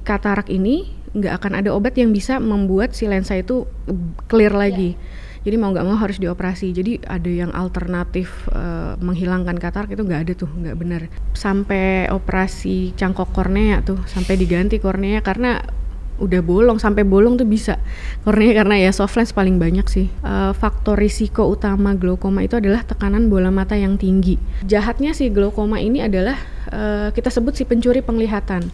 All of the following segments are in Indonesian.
katarak ini nggak akan ada obat yang bisa membuat si lensa itu clear lagi. Jadi mau nggak mau harus dioperasi. Jadi ada yang alternatif menghilangkan katarak itu nggak ada tuh, nggak benar. Sampai operasi cangkok kornea tuh, sampai diganti kornea karena udah bolong, sampai bolong tuh bisa kornea karena ya soft lens paling banyak sih. Faktor risiko utama glaukoma itu adalah tekanan bola mata yang tinggi. Jahatnya si glaukoma ini adalah kita sebut si pencuri penglihatan.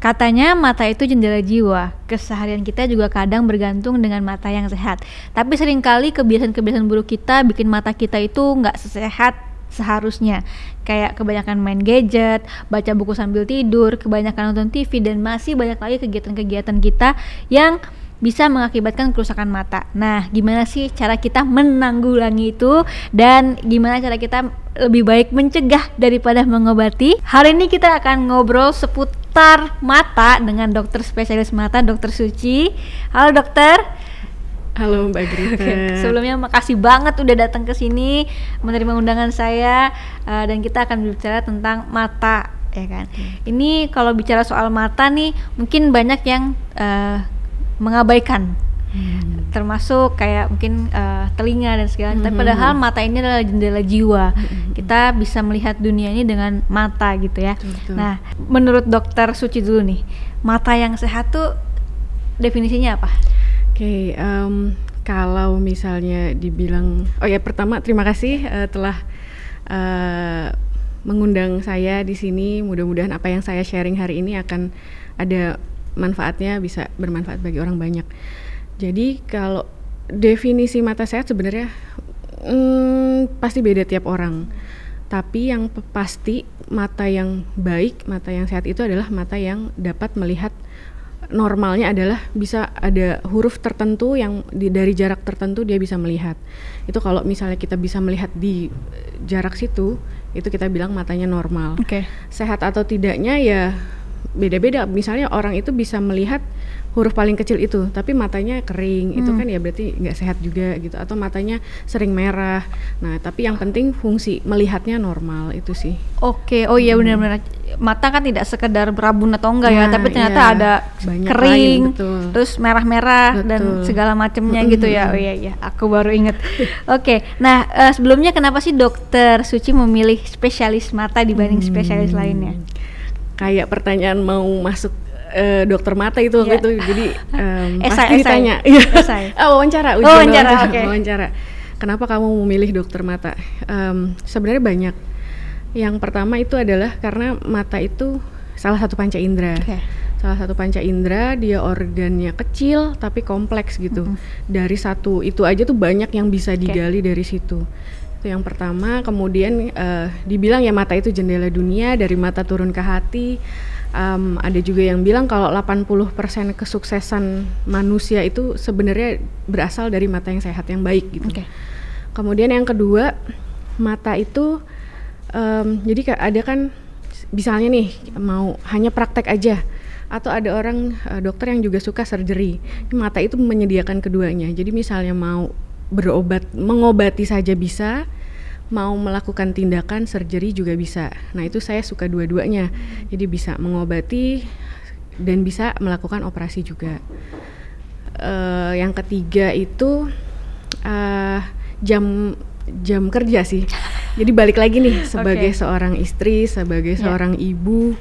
Katanya mata itu jendela jiwa. Keseharian kita juga kadang bergantung dengan mata yang sehat. Tapi seringkali kebiasaan-kebiasaan buruk kita bikin mata kita itu nggak sehat seharusnya. Kayak kebanyakan main gadget, baca buku sambil tidur, kebanyakan nonton TV, dan masih banyak lagi kegiatan-kegiatan kita yang bisa mengakibatkan kerusakan mata. Nah, gimana sih cara kita menanggulangi itu, dan gimana cara kita lebih baik mencegah daripada mengobati? Hari ini kita akan ngobrol seputar mata dengan dokter spesialis mata, Dr. Suci. Halo dokter. Halo Mbak Grita. Sebelumnya makasih banget udah datang ke sini menerima undangan saya, dan kita akan berbicara tentang mata, ya kan. Ini kalau bicara soal mata nih, mungkin banyak yang mengabaikan, termasuk kayak mungkin telinga dan segala. Tapi padahal mata ini adalah jendela jiwa. Kita bisa melihat dunia ini dengan mata gitu ya. Betul. Nah, menurut dokter Suci dulu nih, mata yang sehat tuh definisinya apa? Oke, kalau misalnya dibilang, pertama terima kasih telah mengundang saya di sini. Mudah-mudahan apa yang saya sharing hari ini akan ada manfaatnya, bisa bermanfaat bagi orang banyak. Jadi kalau definisi mata sehat sebenarnya pasti beda tiap orang. Tapi yang pasti mata yang baik, mata yang sehat itu adalah mata yang dapat melihat. Normalnya adalah bisa ada huruf tertentu yang dari jarak tertentu dia bisa melihat. Itu kalau misalnya kita bisa melihat di jarak situ, itu kita bilang matanya normal. Sehat atau tidaknya ya beda-beda. Misalnya orang itu bisa melihat huruf paling kecil itu, tapi matanya kering, itu kan ya berarti nggak sehat juga gitu. Atau matanya sering merah. Nah, tapi yang penting fungsi melihatnya normal, itu sih. Oke, oh iya benar-benar. Mata kan tidak sekedar berabun atau enggak ya, tapi ternyata ada banyak kering, lain, terus merah-merah dan segala macamnya gitu ya. Oh iya, aku baru inget. Oke, nah sebelumnya kenapa sih dokter Suci memilih spesialis mata dibanding spesialis lainnya? Kayak pertanyaan mau masuk dokter mata itu waktu itu, jadi pasti ditanya. Wawancara. Kenapa kamu memilih dokter mata? Sebenarnya banyak. Yang pertama itu adalah karena mata itu salah satu panca indera. Salah satu panca indera, dia organnya kecil tapi kompleks gitu. Dari satu itu aja tuh banyak yang bisa digali dari situ. Itu yang pertama. Kemudian dibilang ya mata itu jendela dunia, dari mata turun ke hati. Ada juga yang bilang kalau 80% kesuksesan manusia itu sebenarnya berasal dari mata yang sehat, yang baik gitu. Kemudian yang kedua, mata itu jadi ada kan misalnya nih mau hanya praktek aja, atau ada orang dokter yang juga suka surgery. Mata itu menyediakan keduanya. Jadi misalnya mau mengobati saja bisa, mau melakukan tindakan surgery juga bisa. Nah, itu saya suka dua-duanya. Jadi bisa mengobati dan bisa melakukan operasi juga. Yang ketiga itu jam kerja sih. Jadi balik lagi nih, sebagai seorang istri, sebagai seorang ibu,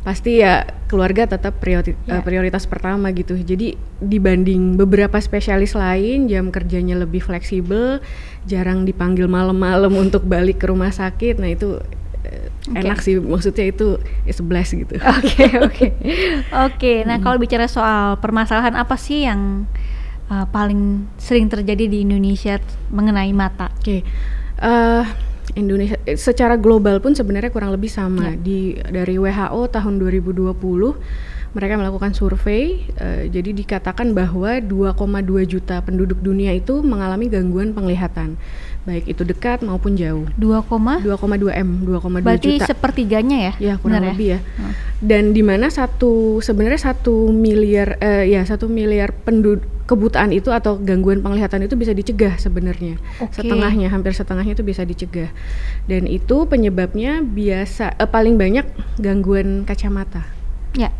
pasti ya keluarga tetap prioritas pertama gitu. Jadi dibanding beberapa spesialis lain, jam kerjanya lebih fleksibel, jarang dipanggil malam-malam untuk balik ke rumah sakit. Nah itu enak sih, maksudnya itu is a bless gitu. Nah kalau bicara soal permasalahan apa sih yang paling sering terjadi di Indonesia mengenai mata? Indonesia secara global pun sebenarnya kurang lebih sama. Dari WHO tahun 2020 mereka melakukan survei, jadi dikatakan bahwa 2,2 juta penduduk dunia itu mengalami gangguan penglihatan, baik itu dekat maupun jauh. 2,2 juta. Berarti sepertiganya ya? Ya kurang lebih ya. Dan di mana sebenarnya 1 miliar kebutaan itu atau gangguan penglihatan itu bisa dicegah sebenarnya. Hampir setengahnya itu bisa dicegah. Dan itu penyebabnya paling banyak gangguan kacamata.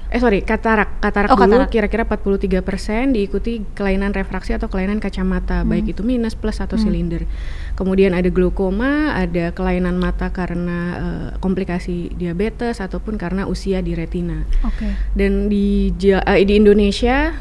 Katarak dulu kira-kira 43%, diikuti kelainan refraksi atau kelainan kacamata, baik itu minus, plus atau silinder. Kemudian ada glaukoma, ada kelainan mata karena komplikasi diabetes ataupun karena usia di retina. Dan di Indonesia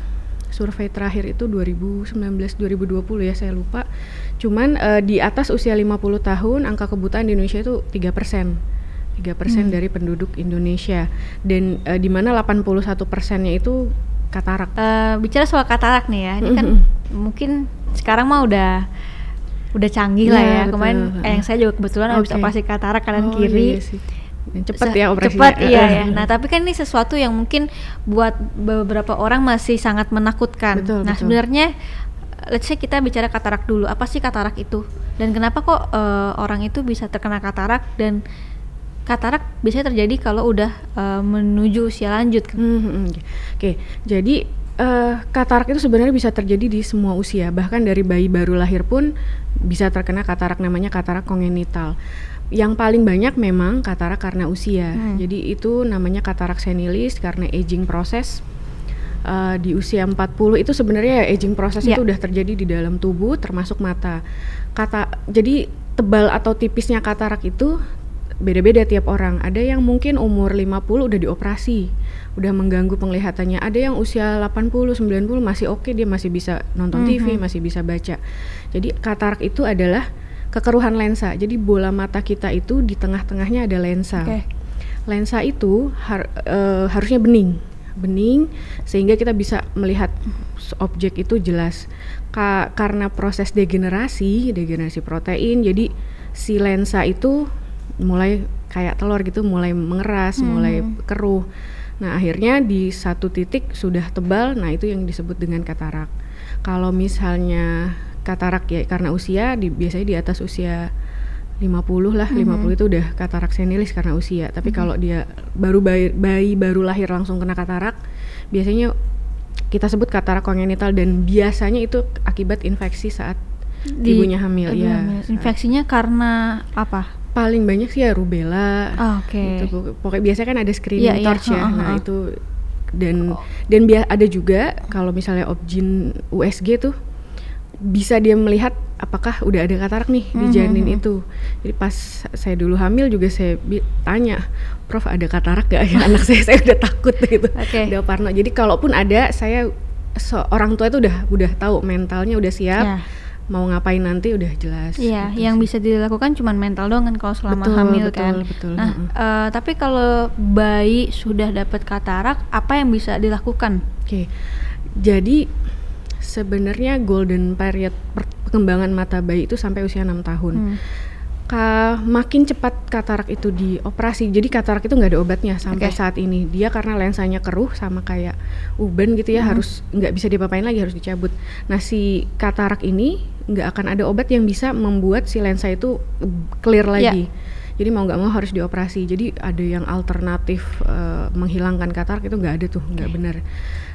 survei terakhir itu 2019-2020 ya, saya lupa. Cuman di atas usia 50 tahun angka kebutaan di Indonesia itu 3%. 3% dari penduduk Indonesia, dan di mana 81%-nya itu katarak. Bicara soal katarak nih ya, ini kan mungkin sekarang mah udah canggih lah ya. Betul. Kemarin yang saya juga kebetulan habis operasi katarak kanan kiri. Iya sih. Cepat ya operasinya. Cepat iya ya. Nah tapi kan ini sesuatu yang mungkin buat beberapa orang masih sangat menakutkan. Betul. Sebenarnya let's say kita bicara katarak dulu. Apa sih katarak itu? Dan kenapa kok orang itu bisa terkena katarak, dan katarak biasanya terjadi kalau udah menuju usia lanjut. Jadi katarak itu sebenarnya bisa terjadi di semua usia, bahkan dari bayi baru lahir pun bisa terkena katarak, namanya katarak kongenital. Yang paling banyak memang katarak karena usia. Jadi itu namanya katarak senilis karena aging proses. Di usia 40 itu sebenarnya aging proses itu udah terjadi di dalam tubuh termasuk mata. Jadi tebal atau tipisnya katarak itu beda-beda tiap orang. Ada yang mungkin umur 50 udah dioperasi, udah mengganggu penglihatannya. Ada yang usia 80, 90 masih oke, dia masih bisa nonton TV, masih bisa baca. Jadi katarak itu adalah kekeruhan lensa. Jadi bola mata kita itu di tengah-tengahnya ada lensa. Lensa itu harusnya bening sehingga kita bisa melihat objek itu jelas. Karena proses degenerasi protein, jadi si lensa itu mulai kayak telur gitu, mulai mengeras, mulai keruh. Nah akhirnya di satu titik sudah tebal, nah itu yang disebut dengan katarak. Kalau misalnya katarak ya karena usia, biasanya di atas usia 50 lah, 50 itu udah katarak senilis karena usia. Tapi kalau dia bayi baru lahir langsung kena katarak, biasanya kita sebut katarak kongenital, dan biasanya itu akibat infeksi saat ibunya hamil. Infeksinya karena apa? Paling banyak sih ya rubella. Gitu. Pokoknya biasanya kan ada screening torch ya. Nah itu dan ada juga kalau misalnya objin USG tuh bisa dia melihat apakah udah ada katarak nih di janin itu. Jadi pas saya dulu hamil juga saya tanya, Prof ada katarak gak ya anak saya udah takut gitu. Udah parno. Jadi kalaupun ada, saya orang tua itu udah tahu, mentalnya udah siap. Mau ngapain nanti udah jelas. Iya, yang bisa dilakukan cuma mental doang kan kalau selama hamil kan. Betul. Nah, tapi kalau bayi sudah dapat katarak, apa yang bisa dilakukan? Jadi sebenarnya golden period perkembangan mata bayi itu sampai usia 6 tahun. Makin cepat katarak itu dioperasi. Jadi katarak itu nggak ada obatnya sampai saat ini. Dia karena lensanya keruh sama kayak uban gitu ya, harus nggak bisa diapa-apain lagi, harus dicabut. Nah si katarak ini nggak akan ada obat yang bisa membuat si lensa itu clear lagi. Jadi mau nggak mau harus dioperasi. Jadi ada yang alternatif menghilangkan katarak itu nggak ada tuh, nggak benar.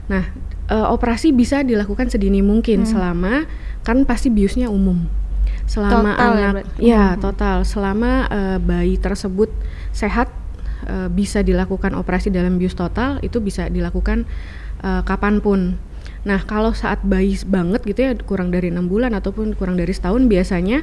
Nah operasi bisa dilakukan sedini mungkin selama kan pasti biusnya umum. Selama total anak total selama bayi tersebut sehat, bisa dilakukan operasi dalam bius total, itu bisa dilakukan kapanpun. Nah kalau saat bayi banget gitu ya, kurang dari 6 bulan ataupun kurang dari setahun, biasanya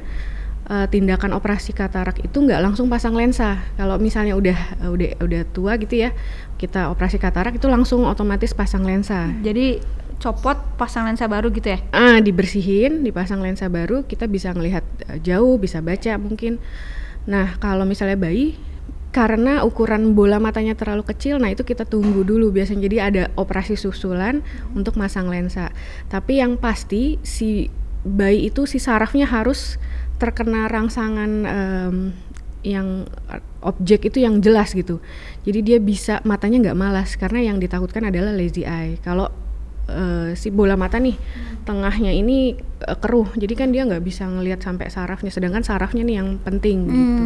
tindakan operasi katarak itu nggak langsung pasang lensa. Kalau misalnya udah tua gitu ya, kita operasi katarak itu langsung otomatis pasang lensa. Jadi copot, pasang lensa baru gitu ya? Dibersihin, dipasang lensa baru, kita bisa ngelihat jauh, bisa baca mungkin. Nah kalau misalnya bayi, karena ukuran bola matanya terlalu kecil, nah itu kita tunggu dulu biasanya. Jadi ada operasi susulan untuk masang lensa. Tapi yang pasti si bayi itu, si sarafnya harus terkena rangsangan yang objek itu yang jelas gitu. Jadi dia bisa, matanya nggak malas, karena yang ditakutkan adalah lazy eye. Kalau si bola mata nih tengahnya ini keruh, jadi kan dia nggak bisa ngelihat sampai sarafnya, sedangkan sarafnya nih yang penting gitu.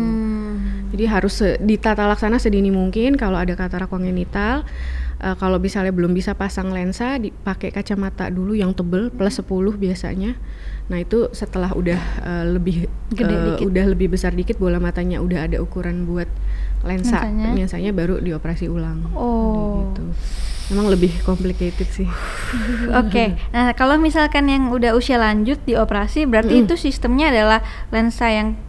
Jadi harus ditata laksana sedini mungkin kalau ada katarak kongenital. Kalau misalnya belum bisa pasang lensa, dipakai kacamata dulu yang tebel plus 10 biasanya. Nah itu setelah udah lebih udah lebih besar dikit, bola matanya udah ada ukuran buat lensanya baru dioperasi ulang. Gitu. Memang lebih complicated sih. Oke. Nah kalau misalkan yang udah usia lanjut dioperasi, berarti itu sistemnya adalah lensa yang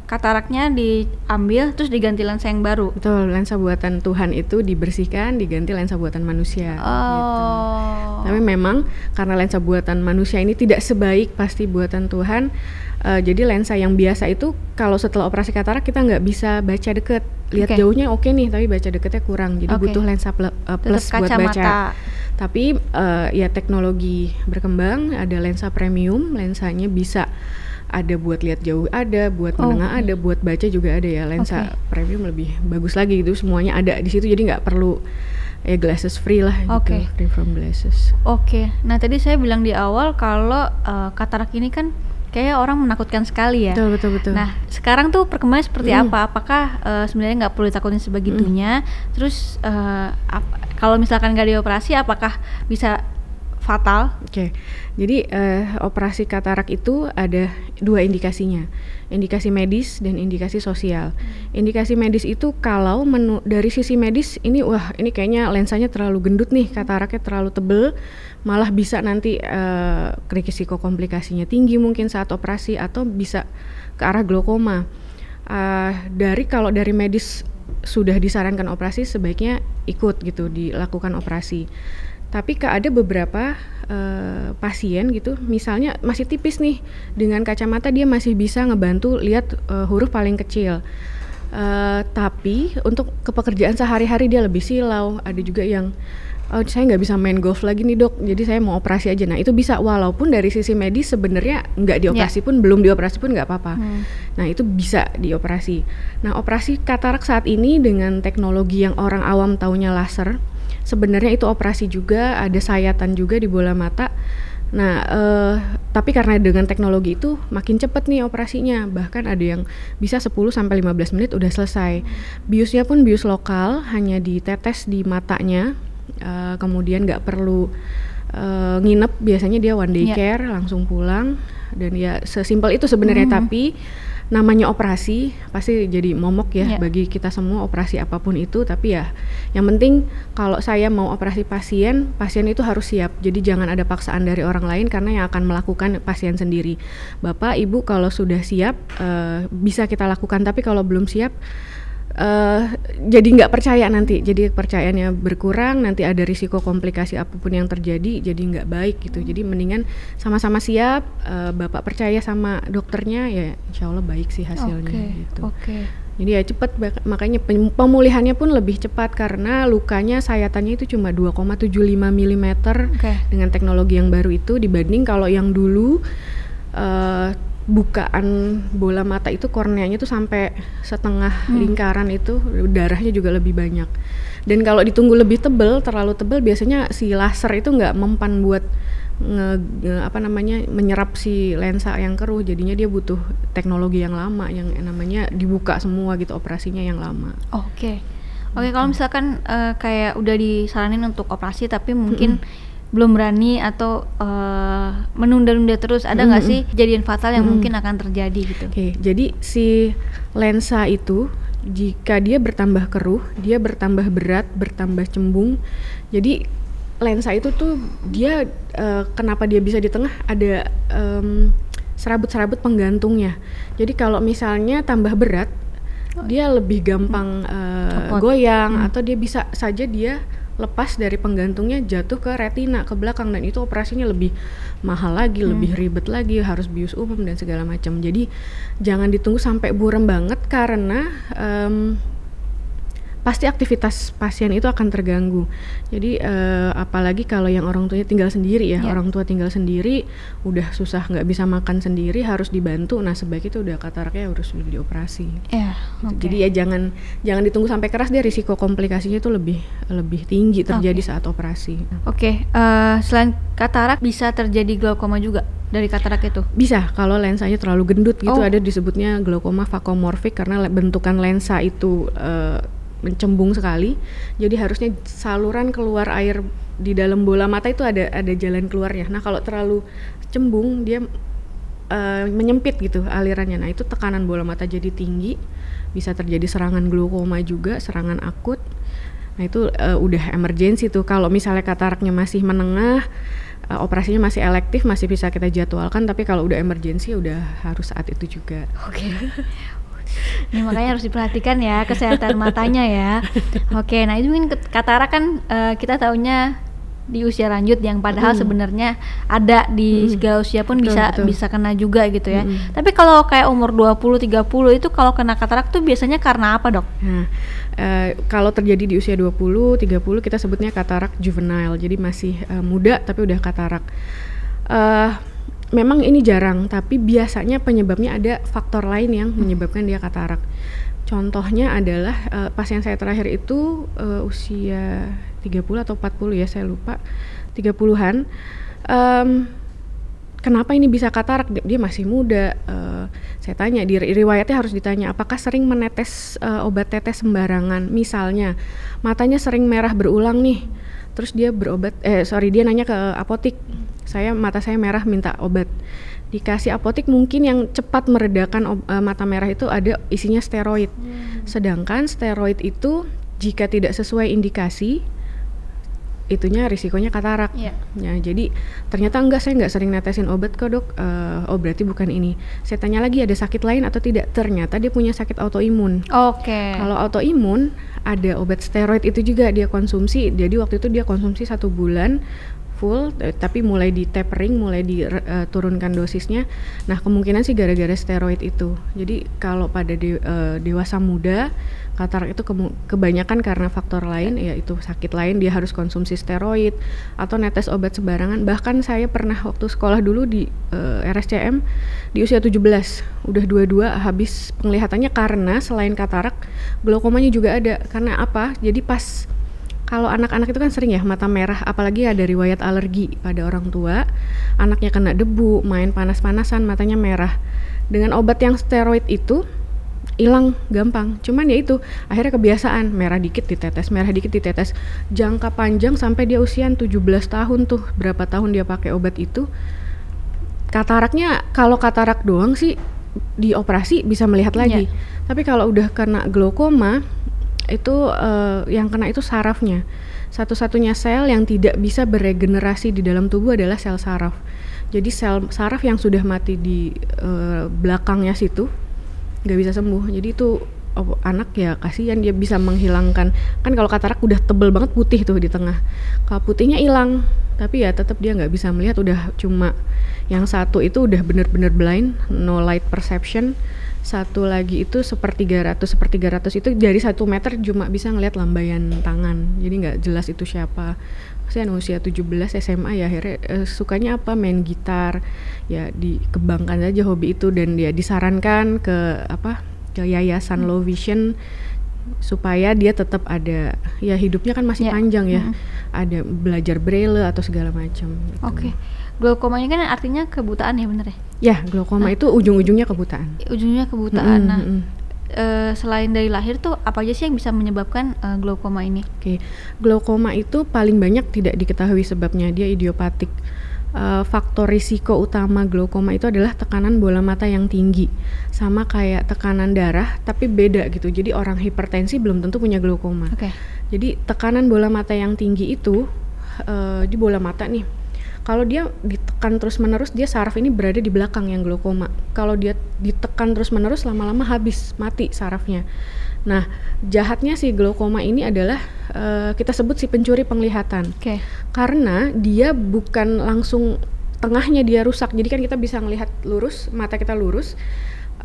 kataraknya diambil terus diganti lensa yang baru. Betul, lensa buatan Tuhan itu dibersihkan, diganti lensa buatan manusia. Gitu. Tapi memang karena lensa buatan manusia ini tidak sebaik pasti buatan Tuhan, jadi lensa yang biasa itu kalau setelah operasi katarak kita nggak bisa baca deket. Lihat jauhnya oke nih, tapi baca deketnya kurang. Jadi butuh lensa plus buat baca. Tapi ya teknologi berkembang, ada lensa premium, lensanya bisa ada buat lihat jauh, ada buat menengah, ada buat baca juga ada ya. Lensa premium lebih bagus lagi gitu, semuanya ada di situ, jadi nggak perlu glasses free lah gitu, free from glasses. Nah tadi saya bilang di awal kalau katarak ini kan kayak orang menakutkan sekali ya. Betul. Nah sekarang tuh perkembangannya seperti apa? Apakah sebenarnya nggak perlu ditakutin sebegitunya? Terus kalau misalkan nggak dioperasi, apakah bisa fatal? Jadi operasi katarak itu ada 2 indikasinya, indikasi medis dan indikasi sosial. Indikasi medis itu kalau dari sisi medis ini kayaknya lensanya terlalu gendut nih, kataraknya terlalu tebel, malah bisa nanti risiko komplikasinya tinggi mungkin saat operasi atau bisa ke arah glaukoma. Kalau dari medis sudah disarankan operasi, sebaiknya ikut gitu dilakukan operasi. Tapi ada beberapa pasien gitu, misalnya masih tipis nih, dengan kacamata dia masih bisa ngebantu lihat huruf paling kecil. Tapi untuk kepekerjaan sehari-hari dia lebih silau. Ada juga yang saya nggak bisa main golf lagi nih dok, jadi saya mau operasi aja. Nah itu bisa, walaupun dari sisi medis sebenarnya nggak dioperasi pun, belum dioperasi pun nggak apa-apa. Nah itu bisa dioperasi. Nah operasi katarak saat ini dengan teknologi yang orang awam taunya laser, sebenarnya itu operasi juga, ada sayatan juga di bola mata. Nah, tapi karena dengan teknologi itu makin cepat nih operasinya, bahkan ada yang bisa 10-15 menit udah selesai. Biusnya pun bius lokal, hanya ditetes di matanya, kemudian nggak perlu nginep, biasanya dia one day care, langsung pulang, dan ya sesimpel itu sebenarnya. Tapi namanya operasi pasti jadi momok ya bagi kita semua, operasi apapun itu. Tapi ya yang penting kalau saya mau operasi pasien itu harus siap. Jadi jangan ada paksaan dari orang lain, karena yang akan melakukan pasien sendiri. Bapak, ibu kalau sudah siap bisa kita lakukan, tapi kalau belum siap jadi nggak percaya nanti, jadi kepercayaannya berkurang, nanti ada risiko komplikasi apapun yang terjadi, jadi nggak baik gitu. Jadi mendingan sama-sama siap, bapak percaya sama dokternya, ya insya Allah baik sih hasilnya gitu. Jadi ya cepat, makanya pemulihannya pun lebih cepat karena lukanya, sayatannya itu cuma 2,75 mm dengan teknologi yang baru itu, dibanding kalau yang dulu bukaan bola mata itu korneanya tuh sampai setengah lingkaran, itu darahnya juga lebih banyak. Dan kalau ditunggu lebih tebel, terlalu tebel, biasanya si laser itu nggak mempan buat menyerap si lensa yang keruh, jadinya dia butuh teknologi yang lama, yang namanya dibuka semua gitu, operasinya yang lama. Kalau misalkan kayak udah disaranin untuk operasi tapi mungkin belum berani atau menunda-nunda terus, ada nggak sih kejadian fatal yang mungkin akan terjadi gitu? Jadi si lensa itu jika dia bertambah keruh, dia bertambah berat, bertambah cembung. Jadi lensa itu tuh dia kenapa dia bisa di tengah, ada serabut-serabut penggantungnya. Jadi kalau misalnya tambah berat, dia lebih gampang goyang, atau dia bisa saja dia lepas dari penggantungnya, jatuh ke retina, ke belakang, dan itu operasinya lebih mahal lagi, lebih ribet lagi, harus bius umum dan segala macam. Jadi jangan ditunggu sampai buram banget, karena pasti aktivitas pasien itu akan terganggu. Jadi apalagi kalau yang orang tuanya tinggal sendiri ya, orang tua tinggal sendiri, udah susah nggak bisa makan sendiri, harus dibantu. Nah sebaik itu udah kataraknya harus dioperasi. Jadi ya jangan ditunggu sampai keras, dia risiko komplikasinya itu lebih tinggi terjadi saat operasi. Selain katarak bisa terjadi glaukoma juga? dari katarak itu? Bisa, kalau lensanya terlalu gendut gitu, ada disebutnya glaukoma vakomorfik karena bentukan lensa itu mencembung sekali. Jadi harusnya saluran keluar air di dalam bola mata itu ada jalan keluarnya. Nah, kalau terlalu cembung dia menyempit gitu alirannya. Nah, itu tekanan bola mata jadi tinggi, bisa terjadi serangan glaukoma juga, serangan akut. Nah, itu udah emergensi tuh. Kalau misalnya kataraknya masih menengah, operasinya masih elektif, masih bisa kita jadwalkan, tapi kalau udah emergensi udah harus saat itu juga. Oke. Ini makanya harus diperhatikan ya kesehatan matanya ya. Oke, nah itu mungkin katarak kan kita taunya di usia lanjut yang padahal sebenarnya ada di segala usia pun bisa kena juga gitu ya. Tapi kalau kayak umur 20 30 itu kalau kena katarak tuh biasanya karena apa, Dok? Nah, kalau terjadi di usia 20 30 kita sebutnya katarak juvenile. Jadi masih muda tapi udah katarak. Memang ini jarang, tapi biasanya penyebabnya ada faktor lain yang menyebabkan dia katarak. Contohnya adalah pasien saya terakhir itu usia 30 atau 40 ya, saya lupa, 30-an. Kenapa ini bisa katarak? Dia masih muda. Saya tanya, di riwayatnya harus ditanya, apakah sering menetes obat tetes sembarangan? Misalnya, matanya sering merah berulang nih, terus dia dia nanya ke apotik, mata saya merah minta obat. Dikasih apotik mungkin yang cepat meredakan mata merah itu ada isinya steroid. Sedangkan steroid itu jika tidak sesuai indikasi itunya risikonya katarak. Ya, jadi ternyata saya nggak sering netesin obat kok, Dok. Berarti bukan ini. Saya tanya lagi ada sakit lain atau tidak. Ternyata dia punya sakit autoimun. Kalau autoimun ada obat steroid itu juga dia konsumsi. Jadi waktu itu dia konsumsi 1 bulan full, tapi mulai di tapering, mulai diturunkan dosisnya. Nah, kemungkinan sih gara-gara steroid itu. Jadi kalau pada dewasa muda, katarak itu kebanyakan karena faktor lain, yaitu sakit lain, dia harus konsumsi steroid atau netes obat sembarangan. Bahkan saya pernah waktu sekolah dulu di RSCM di usia 17, udah 22 habis penglihatannya karena selain katarak, glaukomanya juga ada. Karena apa? Jadi pas kalau anak-anak itu kan sering ya mata merah, apalagi ada riwayat alergi pada orang tua, anaknya kena debu, main panas-panasan, matanya merah. Dengan obat yang steroid itu hilang gampang. Cuman ya itu akhirnya kebiasaan, merah dikit ditetes, jangka panjang sampai dia usia 17 tahun tuh, berapa tahun dia pakai obat itu. Kataraknya kalau katarak doang sih dioperasi bisa melihat lagi. Tapi kalau udah kena glaukoma itu yang kena itu sarafnya. Satu-satunya sel yang tidak bisa beregenerasi di dalam tubuh adalah sel saraf. Jadi sel saraf yang sudah mati di belakangnya situ nggak bisa sembuh. Jadi itu anak ya kasihan, dia bisa menghilangkan, kan kalau katarak udah tebel banget putih tuh di tengah, kalau putihnya hilang tapi ya tetap dia nggak bisa melihat, udah cuma yang satu itu udah bener-bener blind, no light perception. Satu lagi itu sepertiga ratus itu dari 1 meter cuma bisa ngeliat lambaian tangan, jadi nggak jelas itu siapa. Saya usia 17 SMA ya akhirnya sukanya apa, main gitar, ya dikembangkan aja hobi itu, dan dia disarankan ke yayasan Low Vision supaya dia tetap ada, ya hidupnya kan masih panjang ya, ada belajar braille atau segala macam gitu. Glaukomanya kan artinya kebutaan ya, bener ya? Ya, glaukoma itu ujung-ujungnya kebutaan. Nah, selain dari lahir tuh apa aja sih yang bisa menyebabkan glaukoma ini? Glaukoma itu paling banyak tidak diketahui sebabnya, dia idiopatik. Faktor risiko utama glaukoma itu adalah tekanan bola mata yang tinggi, sama kayak tekanan darah tapi beda gitu. Jadi orang hipertensi belum tentu punya glaukoma. Jadi tekanan bola mata yang tinggi itu di bola mata nih, kalau dia ditekan terus-menerus, dia saraf ini berada di belakang yang glaukoma. Kalau dia ditekan terus-menerus, lama-lama habis, mati sarafnya. Nah, jahatnya si glaukoma ini adalah kita sebut si pencuri penglihatan. Karena dia bukan langsung tengahnya dia rusak. Jadi kan kita bisa ngelihat lurus, mata kita lurus.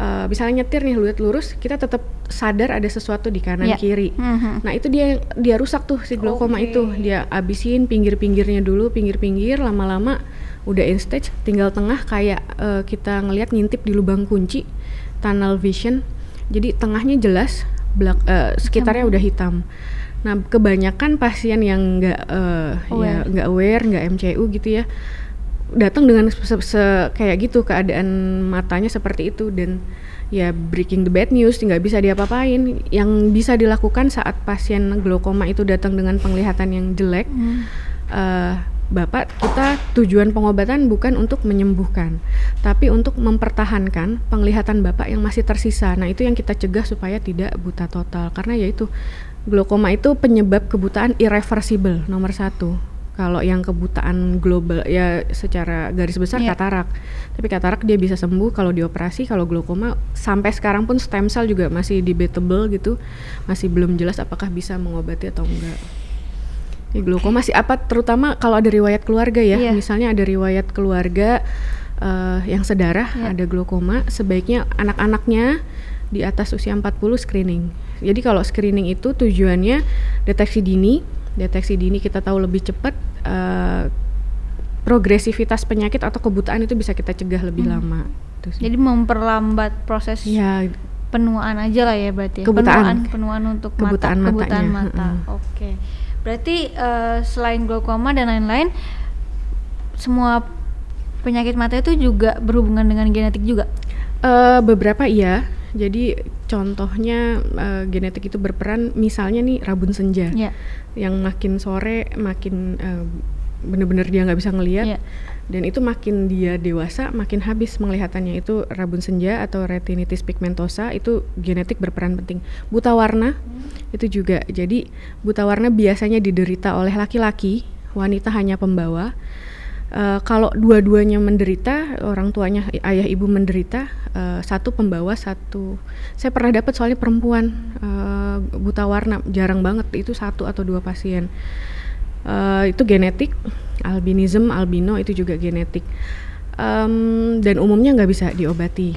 Misalnya nyetir nih, lihat lurus, kita tetap sadar ada sesuatu di kanan kiri. Nah, itu dia rusak tuh si glaukoma itu. Dia abisin pinggir-pinggirnya dulu, pinggir-pinggir, lama-lama udah end stage, tinggal tengah kayak kita ngelihat ngintip di lubang kunci, tunnel vision. Jadi tengahnya jelas, sekitarnya udah hitam. Nah, kebanyakan pasien yang nggak aware, nggak MCU gitu ya, datang dengan kayak gitu, keadaan matanya seperti itu, dan ya breaking the bad news, nggak bisa diapa-apain. Yang bisa dilakukan saat pasien glaukoma itu datang dengan penglihatan yang jelek, Bapak, kita tujuan pengobatan bukan untuk menyembuhkan, tapi untuk mempertahankan penglihatan Bapak yang masih tersisa. Nah, itu yang kita cegah supaya tidak buta total, karena yaitu glaukoma itu penyebab kebutaan irreversible nomor 1. Kalau yang kebutaan global ya secara garis besar katarak, tapi katarak dia bisa sembuh kalau dioperasi. Kalau glaukoma sampai sekarang pun stem cell juga masih debatable gitu, masih belum jelas apakah bisa mengobati atau enggak. Glaukoma masih apa, terutama kalau ada riwayat keluarga ya, misalnya ada riwayat keluarga yang sedarah ada glaukoma, sebaiknya anak-anaknya di atas usia 40 screening. Jadi kalau screening itu tujuannya deteksi dini kita tahu lebih cepat, progresivitas penyakit atau kebutaan itu bisa kita cegah lebih lama. Jadi memperlambat proses penuaan aja lah ya berarti. Penuaan untuk kebutaan mata. Oke. Berarti selain glaukoma dan lain-lain, semua penyakit mata itu juga berhubungan dengan genetik juga? Beberapa iya. Jadi contohnya genetik itu berperan, misalnya nih rabun senja, yang makin sore makin bener-bener dia nggak bisa ngelihat, dan itu makin dia dewasa makin habis penglihatannya. Itu rabun senja atau retinitis pigmentosa, itu genetik berperan penting. Buta warna itu juga. Jadi buta warna biasanya diderita oleh laki-laki, wanita hanya pembawa. Kalau dua-duanya menderita, orang tuanya ayah ibu menderita, satu pembawa, satu saya pernah dapat soalnya perempuan buta warna, jarang banget, itu 1 atau 2 pasien. Itu genetik, albinism, albino itu juga genetik, dan umumnya nggak bisa diobati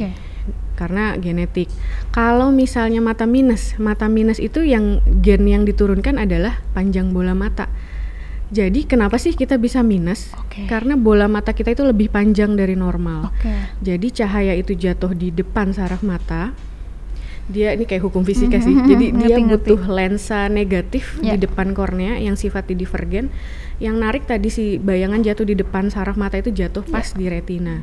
karena genetik. Kalau misalnya mata minus itu yang gen yang diturunkan adalah panjang bola mata. Jadi kenapa sih kita bisa minus? Karena bola mata kita itu lebih panjang dari normal. Jadi cahaya itu jatuh di depan saraf mata. Dia ini kayak hukum fisika sih. Jadi dia butuh lensa negatif di depan kornea yang sifatnya divergen, yang narik tadi si bayangan jatuh di depan saraf mata itu jatuh pas di retina.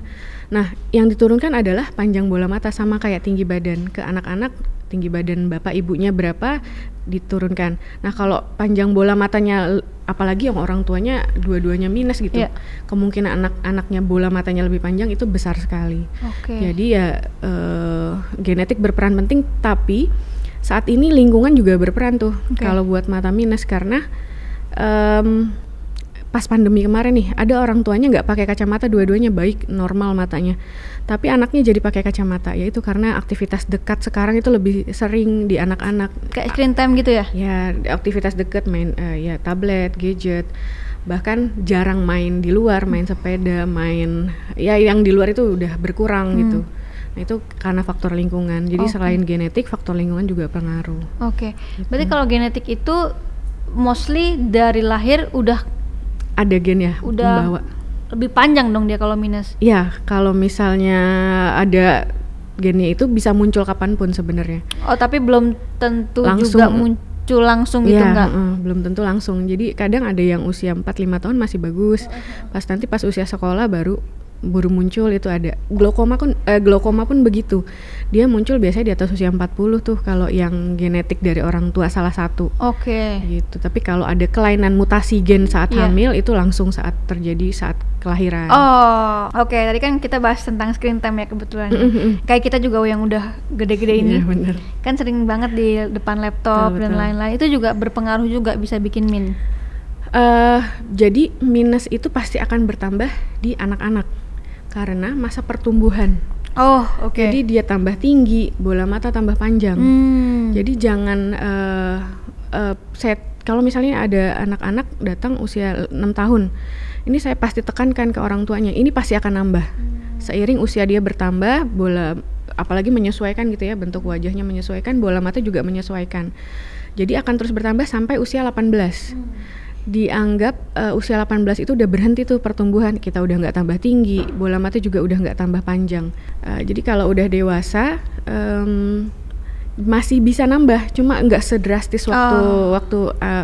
Nah, yang diturunkan adalah panjang bola mata, sama kayak tinggi badan. Ke anak-anak tinggi badan bapak ibunya berapa diturunkan. Nah, kalau panjang bola matanya, apalagi yang orang tuanya dua-duanya minus gitu, kemungkinan anak-anaknya bola matanya lebih panjang itu besar sekali. Jadi ya genetik berperan penting, tapi saat ini lingkungan juga berperan tuh kalau buat mata minus, karena pas pandemi kemarin nih, ada orang tuanya nggak pakai kacamata, dua-duanya baik, normal matanya, tapi anaknya jadi pakai kacamata, yaitu karena aktivitas dekat sekarang itu lebih sering di anak-anak. Kayak screen time gitu ya? Ya, aktivitas dekat, main ya tablet, gadget, bahkan jarang main di luar, main sepeda, main ya yang di luar itu udah berkurang gitu. Nah, itu karena faktor lingkungan. Jadi selain genetik, faktor lingkungan juga pengaruh. Gitu. Berarti kalau genetik itu mostly dari lahir udah ada gen ya, udah membawa. Lebih panjang dong dia kalau minus. Ya, kalau misalnya ada gennya itu bisa muncul kapanpun sebenarnya. Tapi belum tentu langsung, juga muncul langsung gitu enggak? Belum tentu langsung. Jadi kadang ada yang usia 4-5 tahun masih bagus. Pas usia sekolah baru muncul, itu ada. Glaukoma pun begitu. Dia muncul biasanya di atas usia 40 tuh kalau yang genetik dari orang tua salah satu. Gitu. Tapi kalau ada kelainan mutasi gen saat hamil itu langsung terjadi saat kelahiran. Tadi kan kita bahas tentang screen time ya kebetulan. Kayak kita juga yang udah gede-gede ini. Bener. Kan sering banget di depan laptop dan lain-lain. Itu juga berpengaruh juga, bisa bikin min. Jadi minus itu pasti akan bertambah di anak-anak karena masa pertumbuhan. Jadi dia tambah tinggi, bola mata tambah panjang. Jadi jangan kalau misalnya ada anak-anak datang usia 6 tahun, ini saya pasti tekankan ke orang tuanya, ini pasti akan nambah. Seiring usia dia bertambah, apalagi menyesuaikan gitu ya, bentuk wajahnya menyesuaikan, bola mata juga menyesuaikan. Jadi akan terus bertambah sampai usia 18. Dianggap usia 18 itu udah berhenti tuh pertumbuhan, kita udah nggak tambah tinggi, bola mata juga udah nggak tambah panjang. Jadi kalau udah dewasa, masih bisa nambah, cuma nggak sedrastis waktu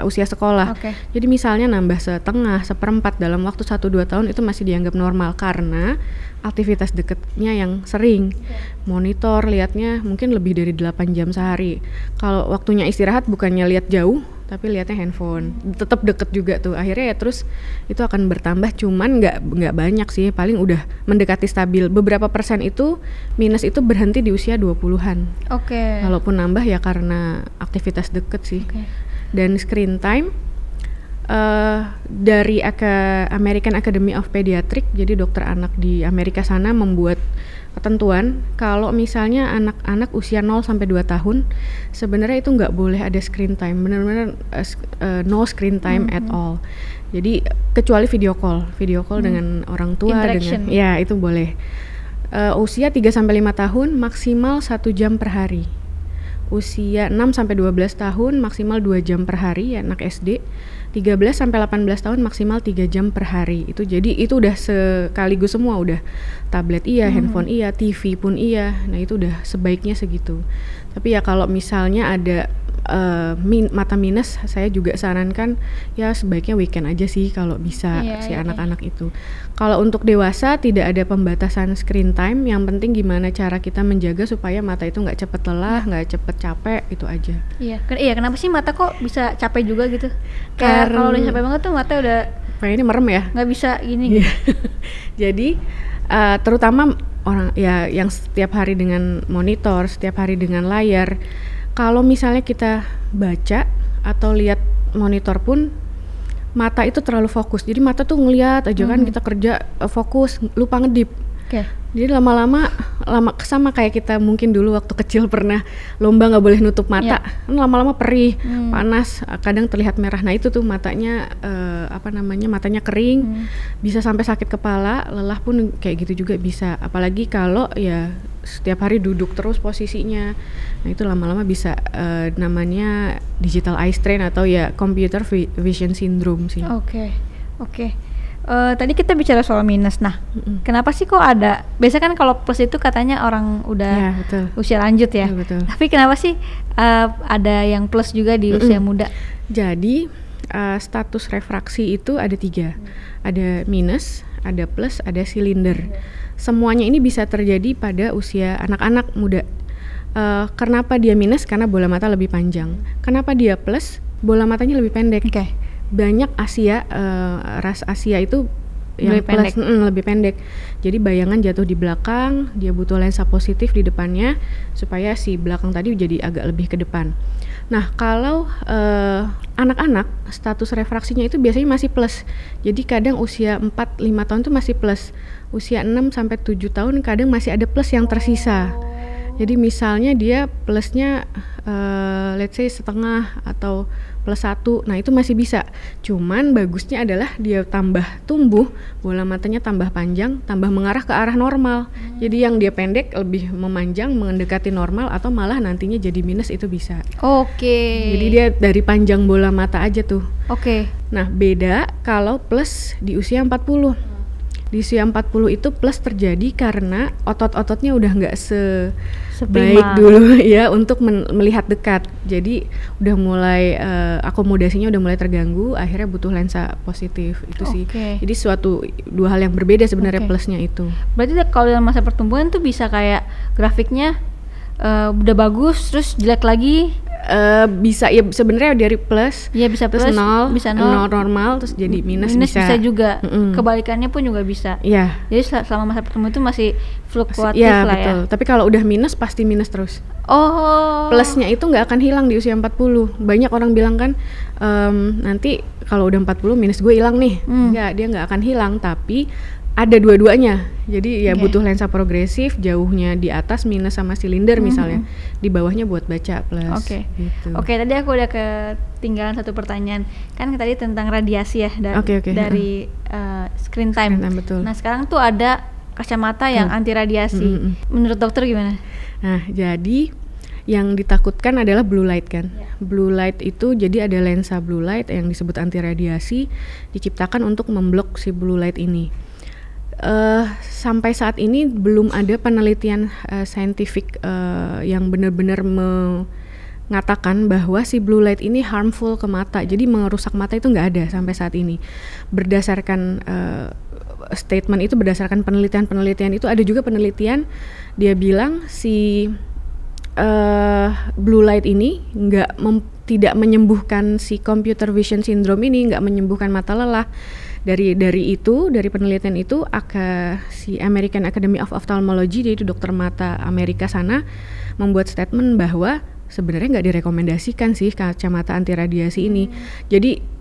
usia sekolah. Jadi misalnya nambah setengah, seperempat dalam waktu 1-2 tahun itu masih dianggap normal karena aktivitas dekatnya yang sering. Monitor lihatnya mungkin lebih dari 8 jam sehari. Kalau waktunya istirahat bukannya lihat jauh, tapi lihatnya handphone. Tetap deket juga tuh. Akhirnya ya terus itu akan bertambah, cuman nggak banyak sih, paling udah mendekati stabil. Beberapa persen itu minus itu berhenti di usia 20-an. Kalaupun nambah ya karena aktivitas deket sih. Dan screen time dari American Academy of Pediatrics, jadi dokter anak di Amerika sana membuat ketentuan kalau misalnya anak-anak usia 0 sampai 2 tahun sebenarnya itu nggak boleh ada screen time, benar-benar no screen time at all. Jadi kecuali video call dengan orang tua, dengan ya itu boleh. Usia 3 sampai 5 tahun maksimal 1 jam per hari. Usia 6 sampai 12 tahun maksimal 2 jam per hari ya anak SD. 13 sampai 18 tahun maksimal 3 jam per hari. Itu jadi itu udah sekaligus semua, udah tablet iya, handphone iya, TV pun iya. Nah, itu udah sebaiknya segitu. Tapi ya kalau misalnya ada mata minus, saya juga sarankan ya sebaiknya weekend aja sih kalau bisa anak-anak itu. Kalau untuk dewasa tidak ada pembatasan screen time, yang penting gimana cara kita menjaga supaya mata itu nggak cepet lelah, nggak cepet capek, itu aja. Iya, kenapa sih mata kok bisa capek juga gitu? Kayak kalau udah capek banget tuh mata udah ini merem ya, nggak bisa gini. Jadi terutama orang ya yang setiap hari dengan monitor, setiap hari dengan layar. Kalau misalnya kita baca atau lihat monitor pun mata itu terlalu fokus. Jadi mata tuh ngelihat aja kan, kita kerja fokus, lupa ngedip. Jadi lama-lama sama kayak kita mungkin dulu waktu kecil pernah lomba nggak boleh nutup mata, lama-lama perih, panas, kadang terlihat merah. Nah itu tuh matanya matanya kering, bisa sampai sakit kepala, lelah pun kayak gitu juga bisa. Apalagi kalau ya setiap hari duduk terus posisinya. Nah itu lama-lama bisa namanya digital eye strain atau ya computer vision syndrome sih. Oke. Tadi kita bicara soal minus. Nah, kenapa sih kok ada? Biasanya kan kalau plus itu katanya orang udah usia lanjut ya. Betul. Tapi kenapa sih ada yang plus juga di usia muda? Jadi status refraksi itu ada 3. Ada minus, ada plus, ada silinder. Semuanya ini bisa terjadi pada usia anak-anak muda. Kenapa dia minus? Karena bola mata lebih panjang. Kenapa dia plus? Bola matanya lebih pendek. Banyak ras Asia itu yang lebih pendek. Jadi bayangan jatuh di belakang, dia butuh lensa positif di depannya supaya si belakang tadi jadi agak lebih ke depan. Nah, kalau anak-anak status refraksinya itu biasanya masih plus. Jadi kadang usia 4-5 tahun itu masih plus. Usia 6 sampai 7 tahun kadang masih ada plus yang tersisa. Jadi misalnya dia plusnya let's say setengah atau plus 1, nah itu masih bisa. Cuman bagusnya adalah dia tambah tumbuh, bola matanya tambah panjang, tambah mengarah ke arah normal. Jadi yang dia pendek lebih memanjang, mendekati normal, atau malah nantinya jadi minus, itu bisa. Jadi dia dari panjang bola mata aja tuh. Nah beda kalau plus di usia 40. Di usia 40 itu plus terjadi karena otot-ototnya udah nggak sebaik dulu ya untuk melihat dekat. Jadi udah mulai akomodasinya udah mulai terganggu, akhirnya butuh lensa positif itu sih. Jadi dua hal yang berbeda sebenarnya plusnya itu. Berarti kalau dalam masa pertumbuhan tuh bisa kayak grafiknya udah bagus terus jelek lagi. Bisa ya sebenarnya dari plus bisa terus plus, nol bisa normal terus jadi minus bisa juga. Kebalikannya pun juga bisa. Jadi selama masa pertumbuhan itu masih fluktuatif lah betul. Tapi kalau udah minus pasti minus terus. Plusnya itu nggak akan hilang di usia 40. Banyak orang bilang kan nanti kalau udah 40 minus gue hilang nih. Enggak, dia nggak akan hilang, tapi ada dua-duanya. Jadi ya butuh lensa progresif, jauhnya di atas minus sama silinder misalnya, di bawahnya buat baca plus. Gitu. Tadi aku udah ketinggalan satu pertanyaan. Kan tadi tentang radiasi ya dari screen time. Betul. Nah sekarang tuh ada kacamata yang anti radiasi. Menurut dokter gimana? Nah jadi yang ditakutkan adalah blue light kan. Blue light itu jadi ada lensa blue light yang disebut anti radiasi, diciptakan untuk memblok si blue light ini. Sampai saat ini belum ada penelitian saintifik yang benar-benar mengatakan bahwa si blue light ini harmful ke mata, jadi merusak mata itu nggak ada sampai saat ini. Berdasarkan statement itu, berdasarkan penelitian itu, ada juga penelitian dia bilang si blue light ini tidak menyembuhkan si computer vision syndrome ini, nggak menyembuhkan mata lelah. Dari penelitian itu si American Academy of Ophthalmology, yaitu dokter mata Amerika sana, membuat statement bahwa sebenarnya nggak direkomendasikan sih kacamata anti radiasi ini. Jadi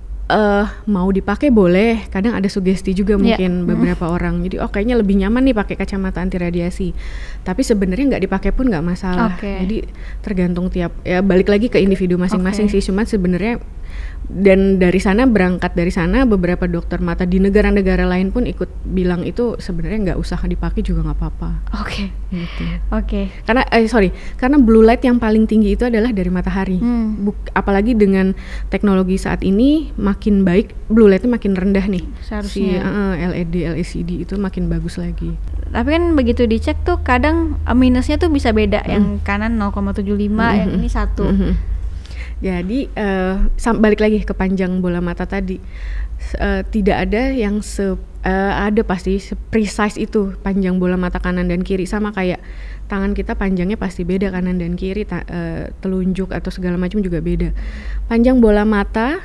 mau dipakai boleh, kadang ada sugesti juga mungkin beberapa orang. Jadi kayaknya lebih nyaman nih pakai kacamata anti radiasi. Tapi sebenarnya nggak dipakai pun nggak masalah. Jadi tergantung balik lagi ke individu masing-masing sih. Cuman sebenarnya berangkat dari sana beberapa dokter mata di negara-negara lain pun ikut bilang itu sebenarnya nggak usah dipakai juga nggak apa-apa. Gitu. Karena blue light yang paling tinggi itu adalah dari matahari. Apalagi dengan teknologi saat ini makin baik, blue lightnya makin rendah nih. Seharusnya LED, LCD itu makin bagus lagi. Tapi kan begitu dicek tuh kadang minusnya tuh bisa beda. Yang kanan 0,75, yang ini 1. Jadi balik lagi ke panjang bola mata tadi, tidak ada yang ada pasti precise itu panjang bola mata kanan dan kiri. Sama kayak tangan kita panjangnya pasti beda kanan dan kiri, telunjuk atau segala macam juga beda. Panjang bola mata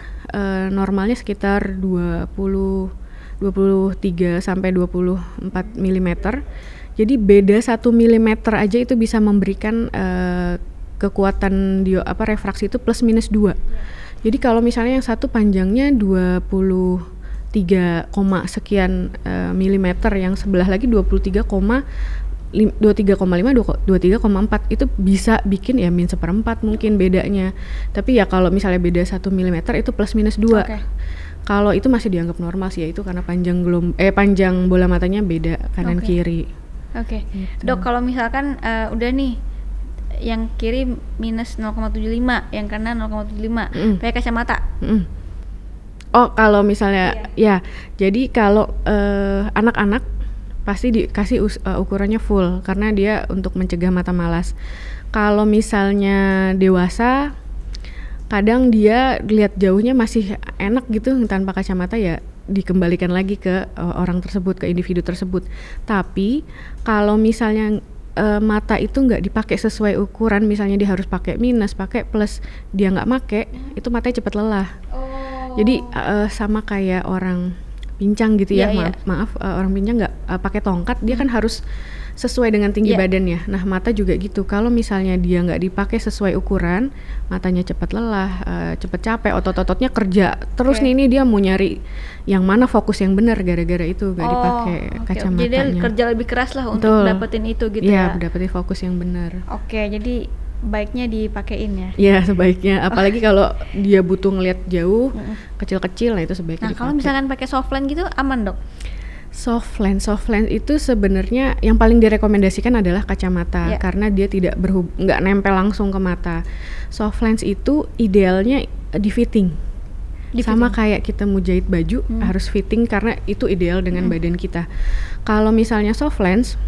normalnya sekitar 23 sampai 24 mm. Jadi beda 1 mm aja itu bisa memberikan kekuatan refraksi itu plus minus 2. Jadi kalau misalnya yang satu panjangnya 23, sekian milimeter, yang sebelah lagi 23,5, 23,4 itu bisa bikin ya -1/4 mungkin bedanya. Tapi ya kalau misalnya beda 1 milimeter itu plus minus 2. Kalau itu masih dianggap normal sih, ya itu karena panjang bola matanya beda kanan kiri. Gitu. Dok, kalau misalkan udah nih yang kiri minus 0,75, yang kanan 0,75, pakai kacamata. Kalau misalnya jadi kalau anak-anak pasti dikasih ukurannya full karena dia untuk mencegah mata malas. Kalau misalnya dewasa, kadang dia lihat jauhnya masih enak gitu tanpa kacamata, ya dikembalikan lagi ke orang tersebut, ke individu tersebut. Tapi kalau misalnya mata itu nggak dipakai sesuai ukuran, misalnya dia harus pakai minus, pakai plus, dia nggak make, itu matanya cepat lelah. Jadi sama kayak orang pincang gitu ya, maaf, orang pincang nggak pakai tongkat, dia kan harus sesuai dengan tinggi badannya. Nah, mata juga gitu. Kalau misalnya dia nggak dipakai sesuai ukuran, matanya cepat lelah, cepat capek, otot-ototnya kerja. Terus nih dia mau nyari yang mana fokus yang benar, gara-gara itu nggak dipakai kacamatanya. Jadi dia kerja lebih keras lah untuk dapetin itu gitu ya. Iya, dapetin fokus yang benar. Jadi baiknya dipakein ya. Iya, sebaiknya. Apalagi kalau dia butuh ngelihat jauh, kecil-kecil, nah itu sebaiknya dipakai. Kalau misalkan pakai soft lens gitu aman, Dok? Soft lens itu sebenarnya yang paling direkomendasikan adalah kacamata, karena dia nggak nempel langsung ke mata. Soft lens itu idealnya di fitting. Sama kayak kita mau jahit baju, harus fitting karena itu ideal dengan badan kita. Kalau misalnya soft lens,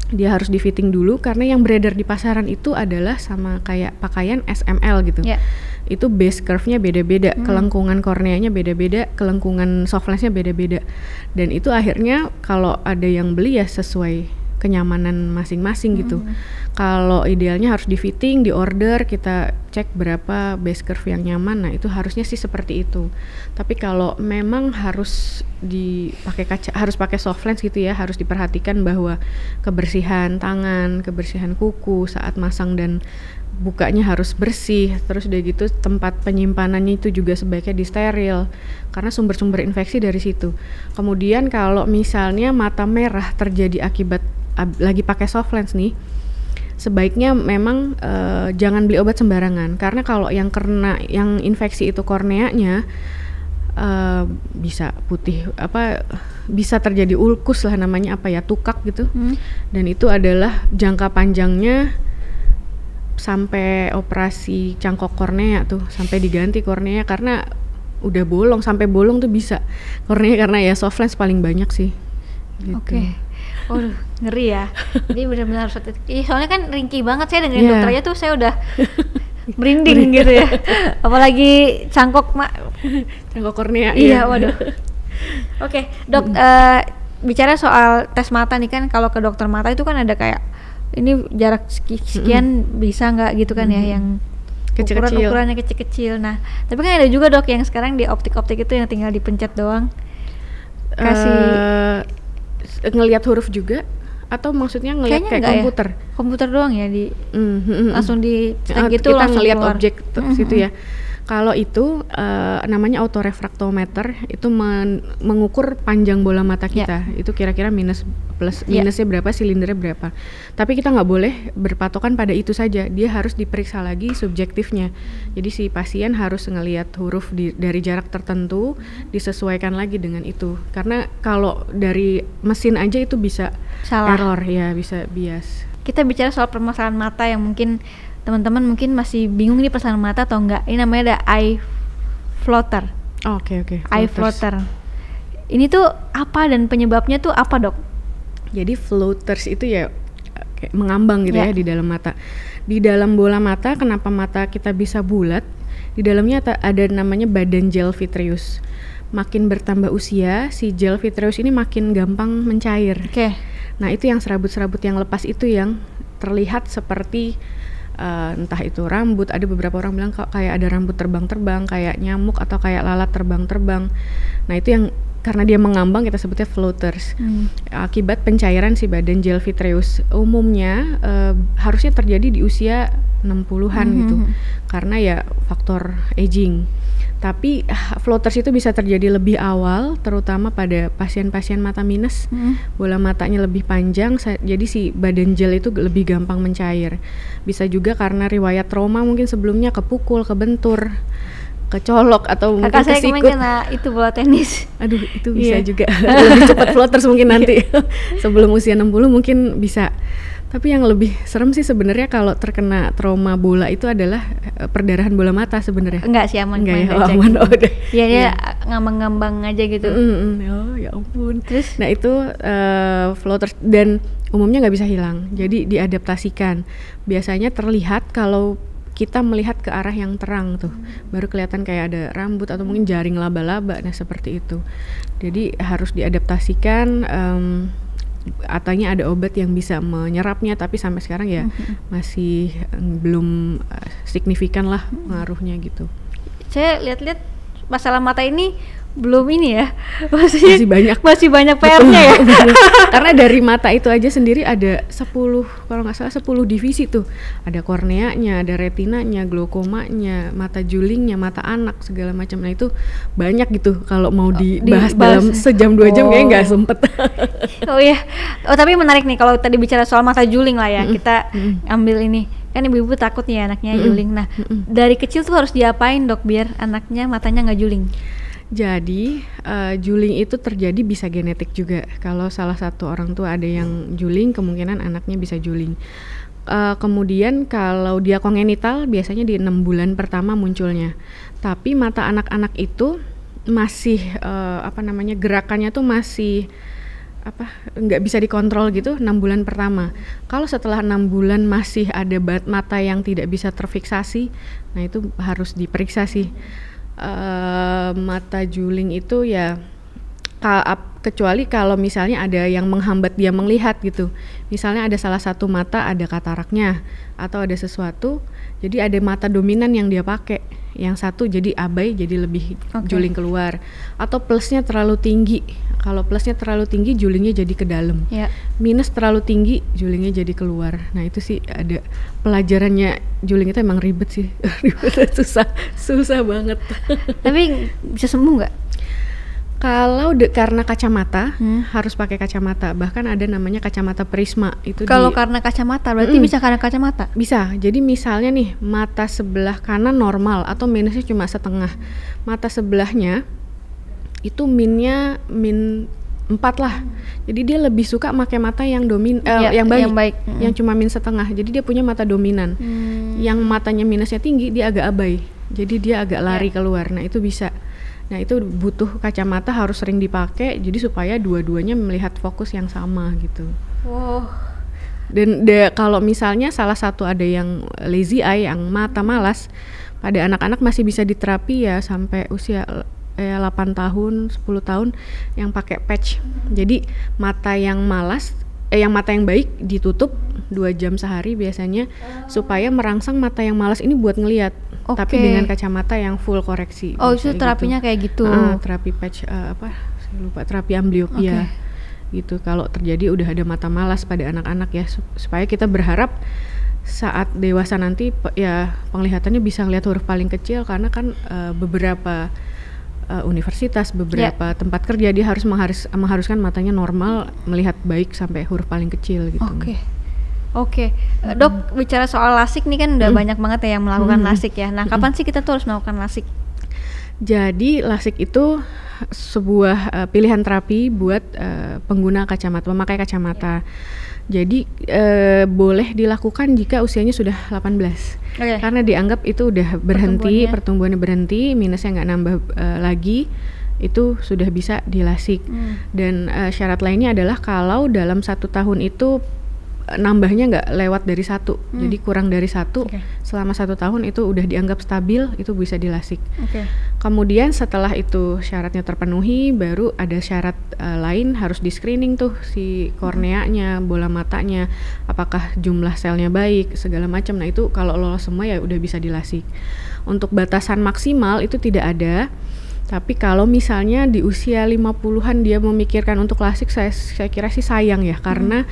dia harus di fitting dulu karena yang beredar di pasaran itu adalah sama kayak pakaian SML gitu. Itu base curve-nya beda-beda, kelengkungan korneanya beda-beda, kelengkungan soft lens-nya beda-beda. Dan itu akhirnya kalau ada yang beli ya sesuai kenyamanan masing-masing gitu. Kalau idealnya harus di fitting, di order, kita cek berapa base curve yang nyaman. Nah, itu harusnya sih seperti itu. Tapi kalau memang harus harus pakai soft lens gitu ya, harus diperhatikan bahwa kebersihan tangan, kebersihan kuku saat masang dan bukanya harus bersih. Terus udah gitu tempat penyimpanannya itu juga sebaiknya disteril karena sumber-sumber infeksi dari situ. Kemudian kalau misalnya mata merah terjadi akibat lagi pakai soft lens nih, sebaiknya memang jangan beli obat sembarangan karena kalau yang infeksi itu korneanya, bisa putih bisa terjadi ulkus lah namanya, tukak gitu. Dan itu adalah jangka panjangnya sampai operasi cangkok kornea tuh, sampai diganti kornea karena udah bolong, sampai bolong tuh bisa kornea karena ya soft lens paling banyak sih gitu. Oke. Waduh, ngeri ya. Jadi benar-benar harus soalnya kan ringkih banget, saya dengerin dokter aja tuh saya udah merinding gitu ya. Apalagi cangkok kornea. Iya, waduh. Oke, Dok, bicara soal tes mata nih kan, kalau ke dokter mata itu kan ada kayak ini jarak sekian bisa nggak gitu kan ya, yang ukurannya kecil-kecil. Nah, tapi kan ada juga dok yang sekarang di optik-optik itu yang tinggal dipencet doang. Kasih ngelihat huruf juga atau maksudnya ngelihat kayak komputer? Ya? Komputer doang ya langsung di gitu kita langsung ngelihat keluar. Objek situ ya. Kalau itu namanya autorefraktometer, itu mengukur panjang bola mata kita. Itu kira-kira minusnya berapa, silindernya berapa. Tapi kita nggak boleh berpatokan pada itu saja. Dia harus diperiksa lagi subjektifnya. Jadi si pasien harus ngelihat huruf dari jarak tertentu, disesuaikan lagi dengan itu. Karena kalau dari mesin aja itu bisa salah. Error ya, bisa bias. Kita bicara soal permasalahan mata yang mungkin teman-teman mungkin masih bingung ini permasalahan mata atau enggak. Ini namanya ada eye floater. Oke. Eye floater. Ini tuh apa dan penyebabnya tuh apa, Dok? Jadi floaters itu ya kayak mengambang gitu ya di dalam mata. Di dalam bola mata, kenapa mata kita bisa bulat? Di dalamnya ada namanya badan gel vitreous. Makin bertambah usia, si gel vitreous ini makin gampang mencair. Nah, itu yang serabut-serabut yang lepas itu yang terlihat seperti entah itu rambut. Ada beberapa orang bilang kayak ada rambut terbang-terbang, kayak nyamuk atau kayak lalat terbang-terbang. Nah, itu yang karena dia mengambang kita sebutnya floaters. Akibat pencairan si badan gel vitreous. Umumnya harusnya terjadi di usia 60-an gitu. Karena ya faktor aging. Tapi floaters itu bisa terjadi lebih awal, terutama pada pasien-pasien mata minus. Bola matanya lebih panjang, jadi si badan gel itu lebih gampang mencair. Bisa juga karena riwayat trauma, mungkin sebelumnya kepukul, kebentur, kecolok, atau mungkin kesikut. Kakak saya kemarin kena itu bola tenis. Aduh, itu bisa juga. Lebih cepat floaters mungkin nanti. Sebelum usia 60 mungkin bisa. Tapi yang lebih serem sih sebenarnya kalau terkena trauma bola itu adalah perdarahan bola mata sebenarnya. Enggak sih, aman. Enggak ya, aman. Iya, dia ngambang-ngambang aja gitu. Oh ya ampun. Terus, nah itu floaters dan umumnya nggak bisa hilang. Jadi diadaptasikan. Biasanya terlihat kalau kita melihat ke arah yang terang tuh, baru kelihatan kayak ada rambut atau mungkin jaring laba-laba. Nah seperti itu. Jadi harus diadaptasikan. Atanya ada obat yang bisa menyerapnya, tapi sampai sekarang ya masih belum signifikan lah pengaruhnya gitu. Saya lihat-lihat masalah mata ini belum ini ya, maksudnya masih banyak PR-nya ya. Karena dari mata itu aja sendiri ada 10, kalau nggak salah 10 divisi tuh. Ada korneanya, ada retinanya, glaukomanya, mata julingnya, mata anak, segala macam. Nah itu banyak gitu kalau mau dibahas dalam sejam 2 jam kayaknya nggak sempet. Oh iya, tapi menarik nih kalau tadi bicara soal mata juling lah ya, kita ambil ini. Kan ibu-ibu takut nih anaknya juling. Nah, dari kecil tuh harus diapain dok biar anaknya matanya nggak juling? Jadi juling itu terjadi bisa genetik juga. Kalau salah satu orang tua ada yang juling, kemungkinan anaknya bisa juling. Kemudian kalau dia kongenital biasanya di 6 bulan pertama munculnya. Tapi mata anak-anak itu masih gerakannya tuh masih nggak bisa dikontrol gitu 6 bulan pertama. Kalau setelah 6 bulan masih ada mata yang tidak bisa terfiksasi, nah itu harus diperiksa sih. Mata juling itu ya kecuali kalau misalnya ada yang menghambat dia melihat gitu. Misalnya ada salah satu mata ada kataraknya atau ada sesuatu, jadi ada mata dominan yang dia pakai, yang satu jadi abai, jadi lebih juling keluar. Atau plusnya terlalu tinggi. Kalau plusnya terlalu tinggi, julingnya jadi ke dalam. Minus terlalu tinggi, julingnya jadi keluar. Nah itu sih ada pelajarannya. Juling itu emang ribet sih. susah banget. Tapi bisa sembuh nggak? Kalau karena kacamata harus pakai kacamata. Bahkan ada namanya kacamata prisma itu. Kalau karena kacamata berarti bisa karena kacamata? Bisa. Jadi misalnya nih mata sebelah kanan normal atau minusnya cuma setengah. Mata sebelahnya itu min 4 lah. Jadi dia lebih suka pakai mata yang yang baik. Yang cuma min setengah. Jadi dia punya mata dominan. Yang matanya minusnya tinggi dia agak abai. jadi dia agak lari keluar. Nah itu bisa. Nah itu butuh kacamata harus sering dipakai, jadi supaya dua-duanya melihat fokus yang sama gitu. Wow. Dan kalau misalnya salah satu ada yang lazy eye, yang mata malas, pada anak-anak masih bisa diterapi ya sampai usia 8 tahun, 10 tahun yang pakai patch. Jadi mata yang malas, yang mata yang baik ditutup 2 jam sehari biasanya, supaya merangsang mata yang malas ini buat ngelihat. Tapi dengan kacamata yang full koreksi. Oh itu terapinya gitu. Kayak gitu. Terapi patch saya lupa, terapi ambliopia. Gitu. Kalau terjadi udah ada mata malas pada anak-anak ya, supaya kita berharap saat dewasa nanti ya penglihatannya bisa ngelihat huruf paling kecil, karena kan beberapa universitas, beberapa tempat kerja dia harus mengharuskan matanya normal melihat baik sampai huruf paling kecil gitu. Oke. Dok, bicara soal LASIK nih kan udah banyak banget ya yang melakukan LASIK ya. Nah, kapan sih kita tuh harus melakukan LASIK? Jadi LASIK itu sebuah pilihan terapi buat pengguna kacamata, memakai kacamata. Jadi boleh dilakukan jika usianya sudah 18. Karena dianggap itu udah berhenti, pertumbuhannya berhenti, minusnya nggak nambah lagi, itu sudah bisa dilasik. Dan syarat lainnya adalah kalau dalam 1 tahun itu nambahnya nggak lewat dari 1, jadi kurang dari 1 selama 1 tahun itu udah dianggap stabil, itu bisa dilasik. Kemudian setelah itu syaratnya terpenuhi, baru ada syarat lain, harus di screening tuh si korneanya, bola matanya, apakah jumlah selnya baik, segala macam. Nah itu kalau lolos semua ya udah bisa dilasik. Untuk batasan maksimal itu tidak ada. Tapi kalau misalnya di usia 50-an dia memikirkan untuk lasik, saya kira sih sayang ya, karena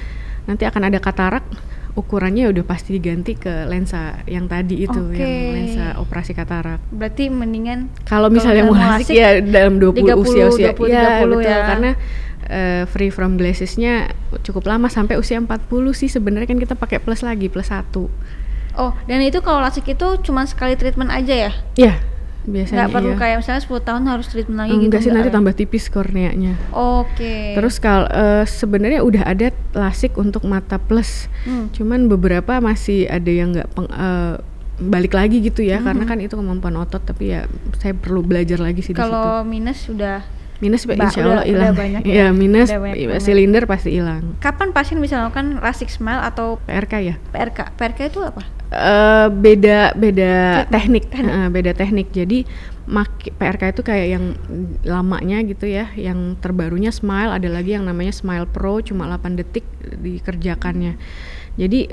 nanti akan ada katarak, ukurannya udah pasti diganti ke lensa yang tadi itu, yang lensa operasi katarak. Berarti mendingan kalau misalnya mau lasik ya dalam 20 usia ya, betul ya. Karena free from glasses-nya cukup lama sampai usia 40 sih sebenarnya, kan kita pakai plus lagi, plus 1. Oh, dan itu kalau lasik itu cuma sekali treatment aja ya? Iya. Biasanya nggak perlu kayak misalnya 10 tahun harus treatment lagi gitu? Enggak sih, nanti tambah tipis korneanya. Terus kalau sebenarnya udah ada LASIK untuk mata plus, cuman beberapa masih ada yang nggak balik lagi gitu ya, karena kan itu kemampuan otot, tapi ya saya perlu belajar lagi sih. Kalau minus sudah insya Allah hilang. Ya minus silinder pasti hilang. Kapan pasien bisa melakukan LASIK smile atau PRK ya? PRK itu apa? Beda teknik. Beda teknik. Jadi PRK itu kayak yang lamanya gitu ya, yang terbarunya smile, ada lagi yang namanya smile pro, cuma 8 detik dikerjakannya. Jadi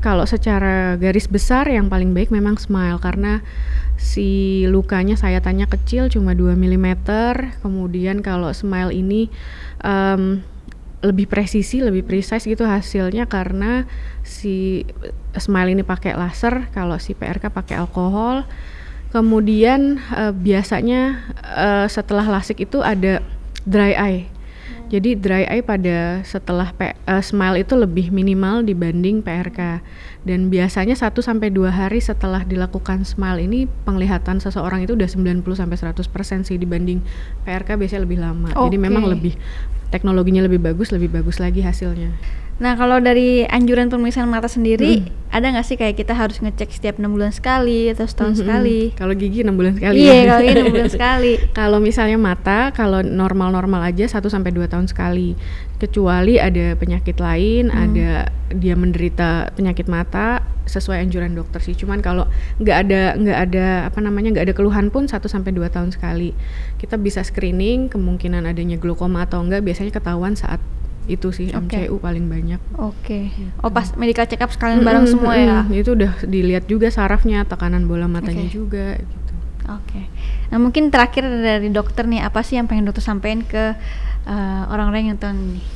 kalau secara garis besar yang paling baik memang smile, karena si lukanya sayatannya kecil, cuma 2 mm. Kemudian kalau smile ini lebih presisi, lebih precise gitu hasilnya, karena si smile ini pakai laser, kalau si PRK pakai alkohol. Kemudian biasanya setelah LASIK itu ada dry eye. Jadi dry eye pada setelah smile itu lebih minimal dibanding PRK. Dan biasanya 1-2 hari setelah dilakukan smile ini penglihatan seseorang itu udah 90-100% sih, dibanding PRK biasanya lebih lama. Jadi memang lebih teknologinya lebih bagus lagi hasilnya. Nah kalau dari anjuran pemeriksaan mata sendiri, ada nggak sih kayak kita harus ngecek setiap 6 bulan sekali atau setahun sekali? Kalau gigi 6 bulan sekali. Iya, kalau gigi 6 bulan sekali. Kalau misalnya mata, kalau normal-normal aja 1-2 tahun sekali. Kecuali ada penyakit lain, ada dia menderita penyakit mata, sesuai anjuran dokter sih. Cuman kalau nggak ada keluhan pun 1-2 tahun sekali. Kita bisa screening kemungkinan adanya glaukoma atau enggak, biasanya ketahuan saat itu sih, MCU paling banyak. Oh pas medical check up sekalian bareng semua ya? Itu udah dilihat juga sarafnya, tekanan bola matanya juga gitu. Nah mungkin terakhir dari dokter nih, apa sih yang pengen dokter sampaikan ke orang-orang yang nonton nih?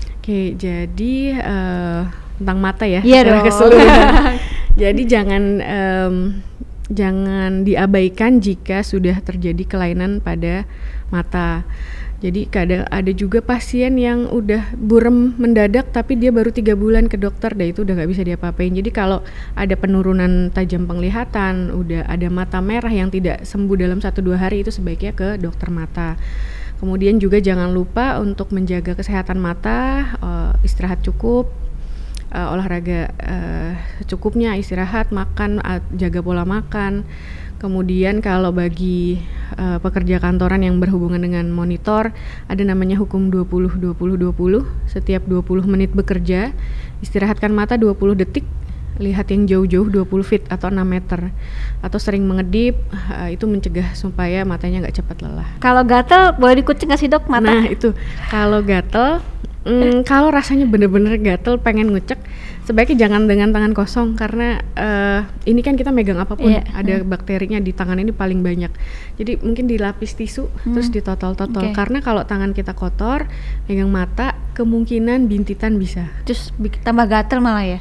Jadi tentang mata ya, secara keseluruhan. Jadi jangan diabaikan jika sudah terjadi kelainan pada mata. Jadi kadang ada juga pasien yang udah burem mendadak tapi dia baru 3 bulan ke dokter, itu udah nggak bisa diapa-apain. Jadi kalau ada penurunan tajam penglihatan, udah ada mata merah yang tidak sembuh dalam 1-2 hari, itu sebaiknya ke dokter mata. Kemudian juga jangan lupa untuk menjaga kesehatan mata, istirahat cukup, olahraga secukupnya, istirahat, makan, jaga pola makan. Kemudian kalau bagi pekerja kantoran yang berhubungan dengan monitor, ada namanya hukum 20-20-20. Setiap 20 menit bekerja, istirahatkan mata 20 detik, lihat yang jauh-jauh 20 feet atau 6 meter. Atau sering mengedip, itu mencegah supaya matanya nggak cepat lelah. Kalau gatel boleh dikucek nggak sih dok mata? Nah itu, kalau gatel, kalau rasanya bener-bener gatel pengen ngucek, sebaiknya jangan dengan tangan kosong karena ini kan kita megang apapun, ada bakterinya di tangan ini paling banyak. Jadi mungkin dilapis tisu terus ditotol-totol. Karena kalau tangan kita kotor, megang mata, kemungkinan bintitan bisa. Terus tambah gatel malah ya?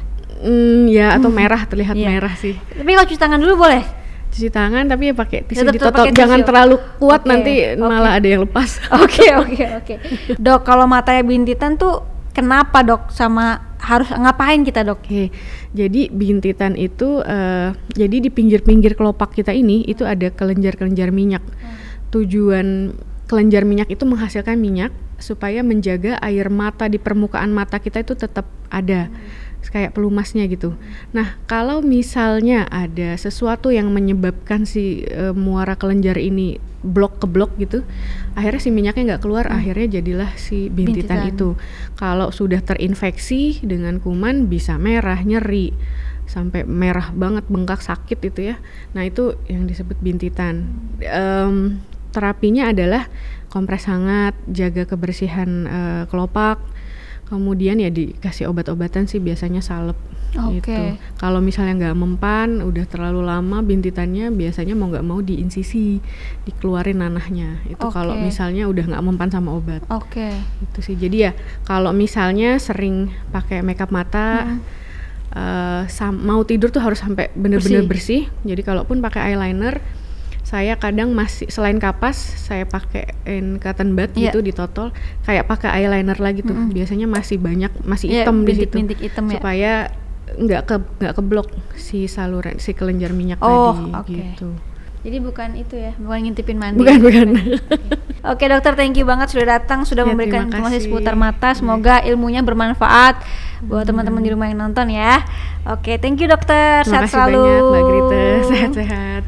Ya atau merah, terlihat merah sih. Tapi kalau cuci tangan dulu boleh? Cuci tangan tapi ya pakai tisu ditotol, jangan terlalu kuat nanti malah ada yang lepas. Oke. Dok, kalau matanya bintitan tuh kenapa dok, sama harus ngapain kita dok? Jadi bintitan itu jadi di pinggir-pinggir kelopak kita ini itu ada kelenjar-kelenjar minyak. Tujuan kelenjar minyak itu menghasilkan minyak supaya menjaga air mata di permukaan mata kita itu tetap ada. Kayak pelumasnya gitu. Nah, kalau misalnya ada sesuatu yang menyebabkan si muara kelenjar ini blok ke blok gitu, akhirnya si minyaknya nggak keluar, akhirnya jadilah si bintitan itu. Kalau sudah terinfeksi dengan kuman bisa merah, nyeri, sampai merah banget, bengkak, sakit itu ya. Nah, itu yang disebut bintitan. Terapinya adalah kompres hangat, jaga kebersihan kelopak. Kemudian ya dikasih obat-obatan sih, biasanya salep gitu. Kalau misalnya nggak mempan, udah terlalu lama bintitannya, biasanya mau nggak mau diinsisi, dikeluarin nanahnya. Itu kalau misalnya udah nggak mempan sama obat. Itu sih. Jadi ya kalau misalnya sering pakai makeup mata, mau tidur tuh harus sampai bener-bener bersih. Jadi kalaupun pakai eyeliner, saya kadang masih selain kapas saya pakai cotton bud gitu ditotol kayak pakai eyeliner lagi tuh. Biasanya masih banyak, masih hitam di situ, supaya nggak keblok si saluran, si kelenjar minyak tadi gitu. Jadi bukan itu ya, bukan ngintipin mandi. Bukan. Oke dokter, thank you banget sudah datang, sudah memberikan informasi seputar mata. Semoga ilmunya bermanfaat buat teman-teman di rumah yang nonton ya. Oke, thank you dokter. Sehat selalu. Terima kasih banyak Mbak Grita, sehat-sehat.